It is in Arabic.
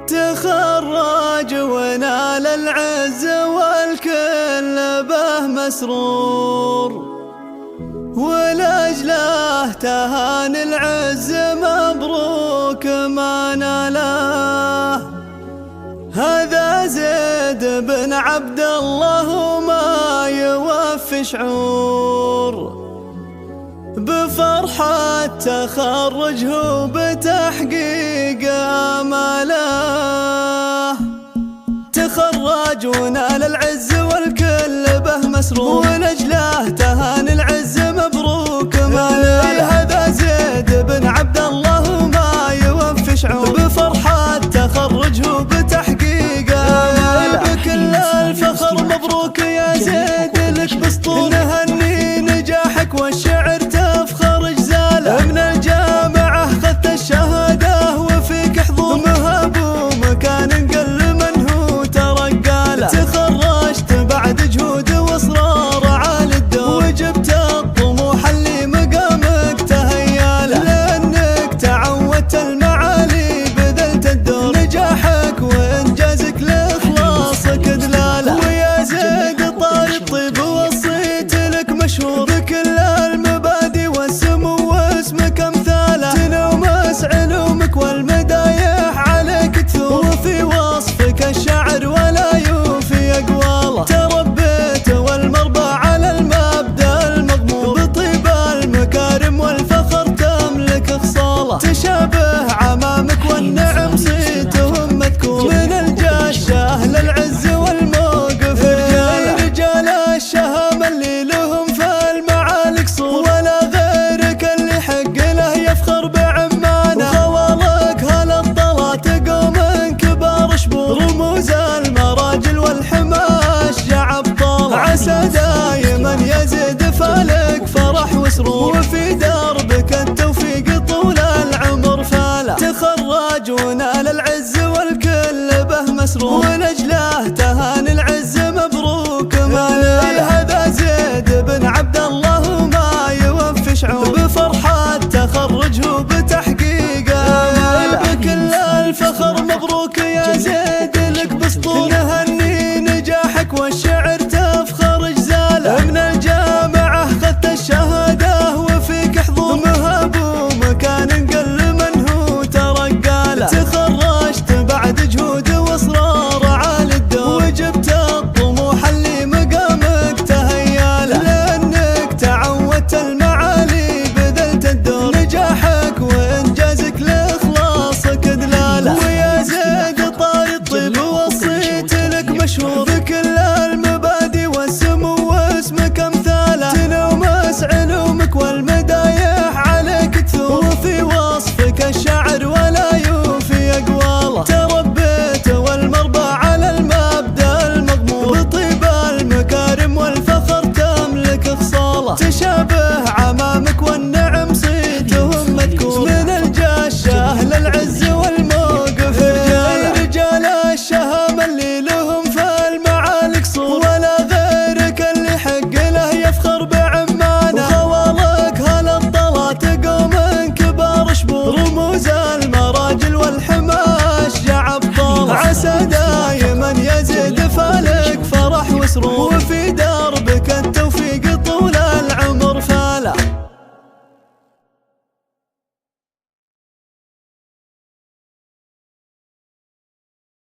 تخرج ونال العز والكل به مسرور، ولأجله تهان العز مبروك ما ناله. هذا زيد بن عبد الله وما يوفي شعور بفرحة تخرجه بتحقيق آماله. تخرج ونال العز والكل به مسرور، ولأجله تهان العز مبروك ما ناله. هذا زيد بن عبد الله وما يوفي شعور بفرحة تخرجه بتحقيق آماله. بكل الفخر مبروك يا زيد لك بسطور، نهني نجاحك والشعر تفخر جزاله. من الجامعة خذت الشهادة وفيك حضور، مهاب ومكان قل من هو ترقاله. تخرجت بعد جهود واصرار عالي الدور، وجبت الطموح اللي مقامك تهياله. لأنك تعودت المعالي بذلت الدور، نجاحك وإنجازك لإخلاصك دلاله. ويا زيد طاري الطيب وصيت لك مشهور بكل المبادئ والسمو واسمك امثاله. تنومس علومك والمدايح عليك تثور، وفي وصفك الشعر ولا يوفي اقواله. تربيت والمربى على المبدا المضمون، بطيب المكارم والفخر تملك خصاله. تشابه عمامك والنعم صيتهم مذكور، من الجاشه للعز والموقف رجاله. رجال الشهامه اللي لهم في المعالي قصور، ولا غيرك اللي حق له يفخر بعمانه. وخوالك هالابطال تقوم من كبار شبور، رموز المراجل والحما اشجع ابطال. عسى دايما يزيد فالك فرح وسرور، وفي دربك التوفيق طول العمر فاله. تخرج ونال العز والكل به مسرور، ولأجله تهان العز مبروك ما ناله. هذا زيد بن عبد الله وما يوفي شعور بفرحة تخرجه بتحقيق آماله. بكل الفخر مبروك يا زيد لك بسطور، نهني نجاحك والشعر تفخر جزاله. من الجامعة خذت الشهادة وفيك حضور، مهاب ومكان قل من هو ترقاله. تخرجت بعد جهود واصرار عالي الدور، وجبت الطموح اللي مقامك تهياله. لأنك تعودت المعالي بذلت الدور، نجاحك وإنجازك لإخلاصك دلاله. ويا زيد طاري الطيب وصيت لك مشهور بكل المبادئ والسمو واسمك امثاله. تنومس علومك والمدايح عليك تثور، وفي وصفك الشعر ولا يوفي اقواله. تربيت والمربى على المبدا المضمون، بطيب المكارم والفخر تملك خصاله. تشابه عمامك والنعم صيتهم مذكور، من الجاشه للعز والموقف رجاله. رجال الشهامه اللي لهم في المعالي قصور، ولا غيرك اللي حق له يفخر بعمانه. وخوالك هالابطال تقوم من كبار شبور، رموز المراجل والحما اشجع ابطال. عسى دايما يزيد فالك فرح وسرور،